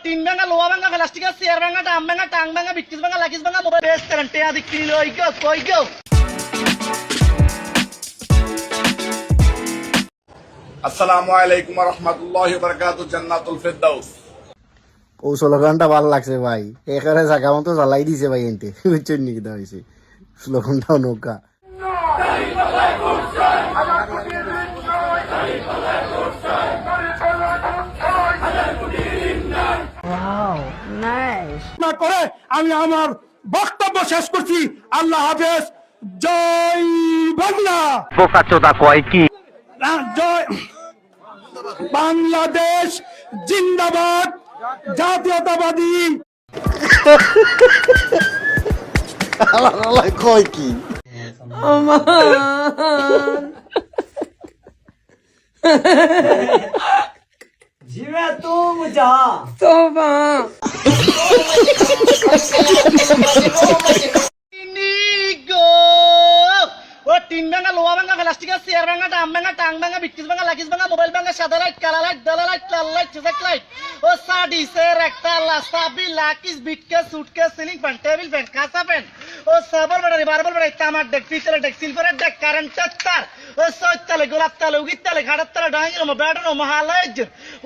Tin ভাঙা, লোহা ভাঙা, প্লাস্টিকের চেয়ার ভাঙা, ডাম ভাঙা, টাং ভাঙা, বিটকিস ভাঙা, লাকিস ভাঙা, মোবাইল বেশ করেন টেয়া দিক কিলো কই গো। আসসালামু আলাইকুম ওয়া রাহমাতুল্লাহি ওয়া বারাকাতুহু। জান্নাতুল ফেরদাউস। ও স্লোগানটা ভালো লাগছে ভাই, এখানে জায়গা মতো জ্বালাই দিছে ভাই। এনতে বুঝছেন নাকি দা হয়েছে স্লোগানটাও নৌকা। করে আমি আমার বক্তব্য শেষ করছি। আল্লাহ হাফেজ। জয় বাংলা। বোকাচোদা কয় কি? জয় বাংলাদেশ জিন্দাবাদ। জাতীয়তাবাদী কয় কি টিন ভাঙা, লোহা ভাঙা, প্লাস্টিকের চেয়ার ভাঙা, ডাম ভাঙা, টাং ভাঙা, বিটকিস ভাঙা, লাকিস ভাঙা, মোবাইল ভাঙা, সাদা লাইট, কালা লাইট, দলা লাইট, লাল লাইট, চেজাক লাইট, ও সাডিসের একটা লাসাবি, লাকিস, বিটকেস, suitcase, ceiling fan, table fan, কাঁচা ফ্যান, ও সাবল ব্যাটারি, বারবল ব্যাটারি, তামার ডেক, পিতলের ডেক, সিলভারের ডেক, কারেন্টের তার, ও সৈতালে, গোলাপ তালে, উগির তালে, ঘাটার তালে, ডাইনিং রুম, বেডরুম, হালাইজ,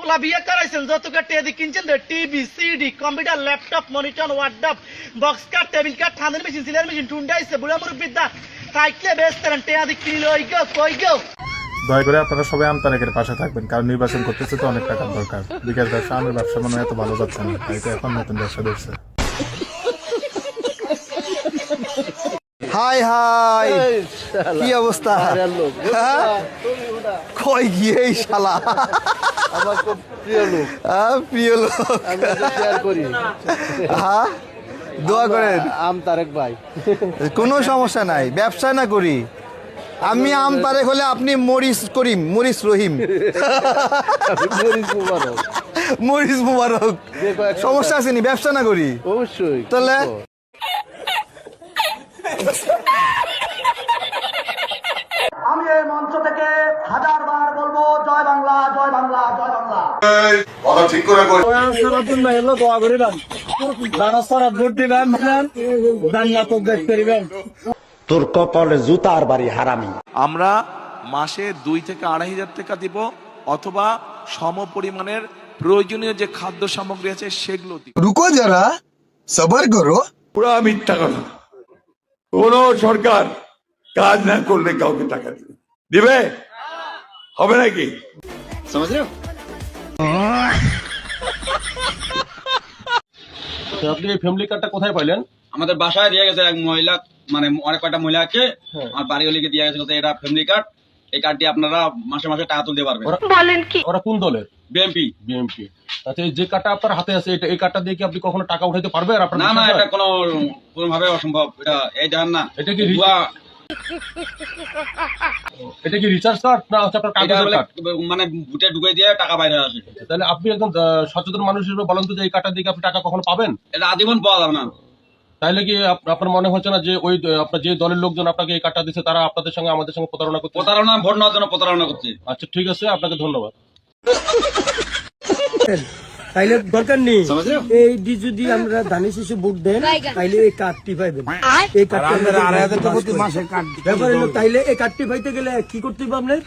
ওলা বিয়ে করাইছেন যতটা টেদি কিনছেন, TV, CD, computer, laptop, monitor, wardrobe, box কাট, টেবিল কাট, ঠান্ডার মেশিন, সিলার মেশিন, টুন্ডাইছে, বুড়া মুরব্বিদা সাইকেলে বেশ করেন টেয়া দিক কিলো কই গো। দয়া করে আপনারা সবাই আমতারেকের পাশে থাকবেন, কারণ নির্বাচন করতেছে তো অনেক টাকার দরকার। বিকাশ ব্যবসা, আমার ব্যবসা মনে হয় এত ভালো যাচ্ছে না, তাই তো এখন নতুন ব্যবসা ধরছে। হাই হাই, কি অবস্থা? কই গিয়ে এই শালা আমার খুব প্রিয় লোক, প্রিয় লোক। আমি শেয়ার করি। হ্যাঁ, দোয়া করেন। আম তারেক ভাই, কোনো সমস্যা নাই, ব্যবসা না করি আমি। আম তারেক হলে আপনি মরিস করিম, মরিস রহিম, মরিচ মুবারক। মরিস মুবারক। সমস্যা আছে নি? ব্যবসা না করি অবশ্যই। তাহলে আমি এই মঞ্চ থেকে হাজারবার বলবো জয় বাংলা, জয় বাংলা, জয় বাংলা। কথা ঠিক করে কই। তোর কপালে জুতার বাড়ি হারামি। আমরা মাসে 2 থেকে 2,500 টাকা দিব, অথবা সম পরিমাণের প্রয়োজনীয় যে খাদ্য সামগ্রী আছে সেগুলো দিব। রুকো যারা, সবার করো। পুরা মিথ্যা কথা। কোন সরকার কাজ না করলে কাউকে টাকা দিবে দিবে হবে নাকি? আপনি এই ফ্যামিলি কার্ডটা কোথায় পাইলেন? আমাদের বাসায় দিয়ে গেছে এক মহিলা, মানে অনেক কয়টা মহিলা আছে আমার বাড়ি হলিকে দিয়ে গেছে এটা ফ্যামিলি কার্ড। এই কার্ডটি আপনারা মাসে মাসে টাকা তুলতে পারবেন। ওরা কোন দলের? বিএমপি। বিএমপি। আচ্ছা, এই যে কার্ডটা আপনার হাতে আছে, এই কার্ডটা দিয়ে কি আপনি কখনো টাকা উঠাইতে পারবেন? না না, এটা কোনোভাবে অসম্ভব। এটা এই জানেন না, এটা কি এটা কি রিচার্জ কার্ড না হচ্ছে আপনার কাগজের কার্ড? মানে বুটে ঢুকে দিয়ে টাকা বাইরে আসে। তাহলে আপনি একদম সচেতন মানুষ হিসেবে বলেন তো যে এই কার্ডটা দিয়ে আপনি টাকা কখনো পাবেন? এটা আজীবন পাওয়া যাবে না। তাইলে কি আপনার মনে হচ্ছে না যে ওই আপনার যে দলের লোকজন আপনাকে এই কার্ডটা দিচ্ছে তারা আপনাদের সঙ্গে আমাদের সঙ্গে প্রতারণা করছে? প্রতারণা, ভোট নেওয়ার জন্য প্রতারণা করছে। আচ্ছা, ঠিক আছে, আপনাকে ধন্যবাদ। তাইলে দরকার নেই এই যদি আমরা ধানি শিশু ভোট দেন, তাইলে এই কার্ডটি পাইবেন। এই তাইলে এই কার্ডটি পাইতে গেলে কি করতে হবে? আপনার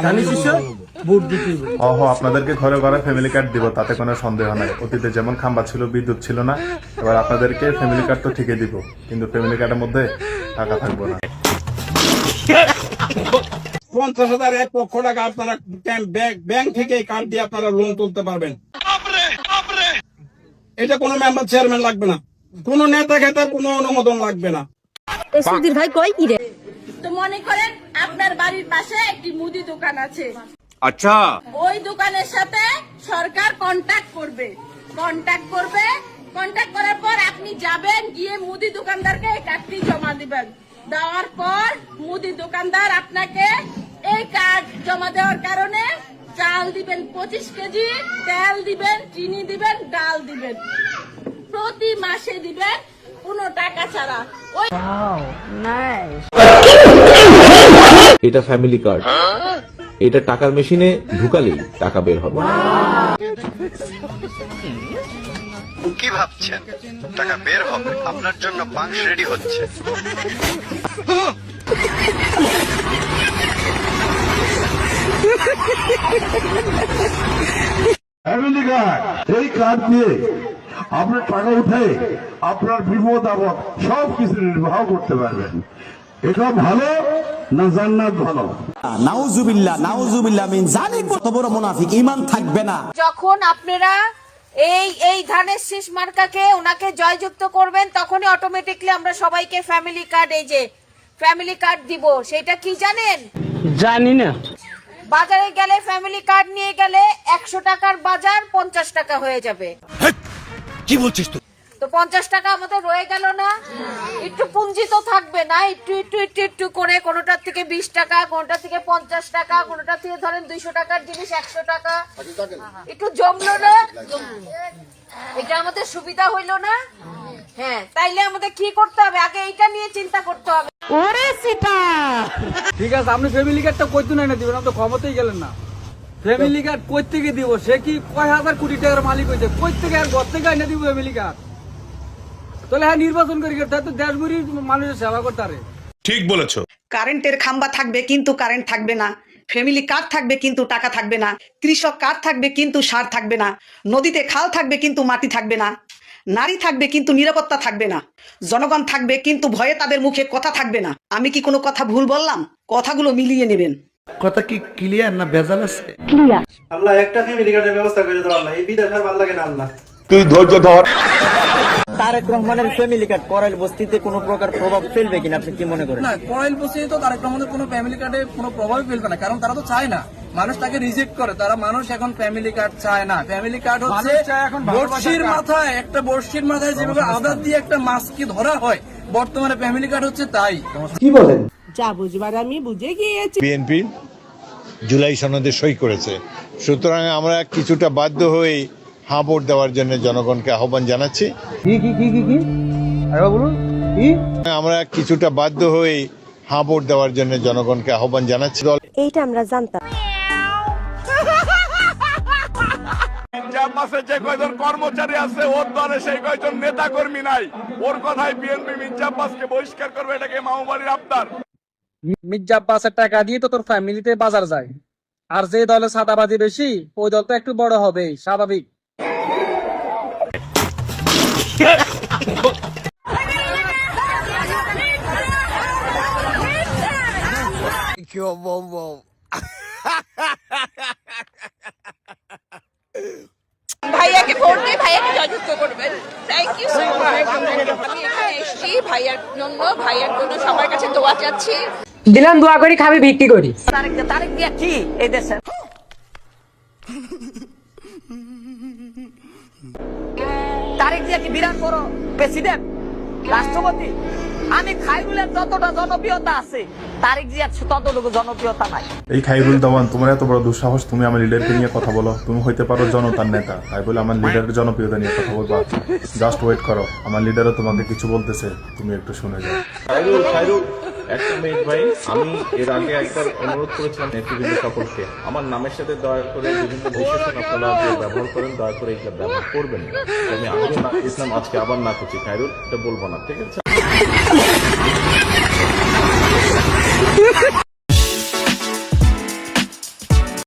ধানি শিশু ভোট দিতে হবে। আপনাদেরকে ঘরে ঘরে ফ্যামিলি কার্ড দিব, তাতে কোনো সন্দেহ নাই। অতীতে যেমন খাম্বা ছিল, বিদ্যুৎ ছিল না, এবার আপনাদেরকে ফ্যামিলি কার্ড তো ঠিকই দিব, কিন্তু ফ্যামিলি কার্ডের মধ্যে টাকা থাকবো না। 50,000 1 লক্ষ টাকা আপনারা ব্যাংক থেকে কার্ড দিয়ে আপনারা লোন তুলতে পারবেন। এটা কোনো মেম্বার চেয়ারম্যান লাগবে না, কোনো নেতা খেতার কোনো অনুমোদন লাগবে না। ভাই কয় কি রে? তো মনে করেন আপনার বাড়ির পাশে একটি মুদি দোকান আছে। আচ্ছা, ওই দোকানের সাথে সরকার কন্ট্যাক্ট করবে। কন্ট্যাক্ট করার পর আপনি যাবেন, গিয়ে মুদি দোকানদারকে এই কার্ডটি জমা দিবেন। দেওয়ার পর মুদি দোকানদার আপনাকে এই কার্ড জমা দেওয়ার কারণে চাল দিবেন 25 কেজি, তেল দিবেন, চিনি দিবেন, ডাল দিবেন। প্রতি মাসে দিবেন কোনো টাকা ছাড়া। নাইস। এটা ফ্যামিলি কার্ড। এটা টাকার মেশিনে ঢুকালেই টাকা বের হবে। কি ভাবছেন টাকা বের হবে? আপনার জন্য বাক্স রেডি হচ্ছে। ফ্যামিলি কার্ড, এই কার্ড দিয়ে আপনার টাকা উঠে আপনার বিপদ আপদ সব কিছু নির্বাহ করতে পারবেন। এটা ভালো না জান্নাত ভালো? নাউজুবিল্লাহ নাউজুবিল্লাহ মিন জালিক কত বড় মুনাফিক, ঈমান থাকবে না। যখন আপনারা এই ধানের শীষ মার্কাকে ওনাকে জয়যুক্ত করবেন, তখনই অটোমেটিকলি আমরা সবাইকে ফ্যামিলি কার্ড, এই যে ফ্যামিলি কার্ড দিব। সেটা কি জানেন? জানি না। বাজারে গেলে ফ্যামিলি কার্ড নিয়ে গেলে 100 টাকার বাজার 50 টাকা হয়ে যাবে। কি বলছিস তুই? তো 50 টাকা আমাদের রয়ে গেল না? একটু পুঁজি তো থাকবে না? একটু একটু একটু একটু করে কোনোটার থেকে 20 টাকা, কোনোটা থেকে 50 টাকা, কোনোটা থেকে ধরেন 200 টাকার জিনিস 100 টাকা, একটু জমলো না? এটা আমাদের সুবিধা হইলো না? হ্যাঁ, তাইলে আমাদের কি করতে হবে? আগে এইটা নিয়ে চিন্তা করতে হবে। ওরে সিটা ঠিক আছে, আপনি ফ্যামিলি কার্ডটা কইতে না দিবেন, আপনি ক্ষমতাই গেলেন না। ফ্যামিলি কার্ড কই থেকে দিব? সে কি কয় হাজার কোটি টাকার মালিক হইছে, কই থেকে আর ঘর থেকে আইনা দিব ফ্যামিলি কার্ড? তাহলে হ্যাঁ নির্বাচন করি, তাই তো দেশগুলি মানুষের সেবা করতে পারে। ঠিক বলেছো। কারেন্টের খাম্বা থাকবে কিন্তু কারেন্ট থাকবে না, ফ্যামিলি কার্ড থাকবে কিন্তু টাকা থাকবে না, কৃষক কার্ড থাকবে কিন্তু সার থাকবে না, নদীতে খাল থাকবে কিন্তু মাটি থাকবে না, নারী থাকবে কিন্তু নিরাপত্তা থাকবে না, জনগণ থাকবে কিন্তু ভয়ে তাদের মুখে কথা থাকবে না। আমি কি কোনো কথা ভুল বললাম? কথাগুলো মিলিয়ে নেবেন। কথা কি ক্লিয়ার না ভেজাল আছে? আল্লাহ একটা ফ্যামিলি কার্ডের ব্যবস্থা করে দাও আল্লাহ, এই বিদেশ আর ভালো লাগে না আল্লাহ। তুই ধৈর্য ধর। তারেক রহমানের ফ্যামিলি কার্ড করাইল বস্তিতে কোনো প্রকার প্রভাব ফেলবে কিনা আপনি কি মনে করেন? না, করাইল বস্তিতে তো তারেক রহমানের কোনো ফ্যামিলি কার্ডে কোনো প্রভাবই ফেলবে না, কারণ তারা তো চায় না, মানুষ তাকে রিজেক্ট করে। তারা মানুষ এখন ফ্যামিলি কার্ড চায় না। ফ্যামিলি কার্ড হচ্ছে বর্ষির মাথায়, একটা বর্ষির মাথায় যেভাবে আদার দিয়ে একটা মাছকে ধরা হয়, বর্তমানে ফ্যামিলি কার্ড হচ্ছে তাই। কি বলেন? যা বুঝবার আমি বুঝে গিয়েছি। বিএনপি জুলাই সনদে সই করেছে, সুতরাং আমরা কিছুটা বাধ্য হয়ে হাঁ ভোট দেওয়ার জন্য জনগণকে আহ্বান জানাচ্ছি। আমরা কিছুটা বাধ্য হয়ে হাঁ ভোট দেওয়ার জন্য জনগণকে আহ্বান জানাচ্ছি। এইটা আমরা জানতাম। মির্জাব্বাসের যে কয়জন কর্মচারী আছে ওর দলে সেই কয়জন নেতা কর্মী নাই, ওর কথাই বিএনপি মির্জাব্বাসকে বহিষ্কার করবে, এটাকে মামুবাড়ির আবদার। মির্জা আব্বাসের টাকা দিয়ে তো তোর ফ্যামিলিতে বাজার যায়, আর যে দলে সাদাবাজি বেশি ওই দল তো একটু বড় হবে, স্বাভাবিক। ভাইয়াকে ভোট দিয়ে ভাইয়াকে জয়যুক্ত করবেন। Thank you so much. আমি এখানে এসেছি ভাইয়ার জন্য সবার কাছে দোয়া চাচ্ছি। দিলাম দোয়া করি, খাবি বিক্রি করি। তারেক দিয়া কি এই দেশে তারেক জিয়া কি বিরাট বড় প্রেসিডেন্ট, রাষ্ট্রপতি? আমি খাইরুলের যতটা জনপ্রিয়তা আছে তারেক জিয়ার ততটুকু জনপ্রিয়তা নাই। এই খাইরুল দেওয়ান, তোমার এত বড় দুঃসাহস, তুমি আমার লিডারকে নিয়ে কথা বলো? তুমি হইতে পারো জনতার নেতা, তাই বলে আমার লিডারের জনপ্রিয়তা নিয়ে কথা বলবা? জাস্ট ওয়েট করো, আমার লিডারও তোমাকে কিছু বলতেছে, তুমি একটু শুনে যাও। খাইরুল, একটা মিনিট ভাই, আমি এর আগে একবার অনুরোধ করেছিলাম নেতৃবৃন্দ সকলকে, আমার নামের সাথে দয়া করে বিভিন্ন বিশেষণ আপনারা ব্যবহার করেন, দয়া করে এগুলো ব্যবহার করবেন না। আমি আগে না ইসলাম আজকে আবার না করছি খাইরুল, এটা বলবো না, ঠিক আছে?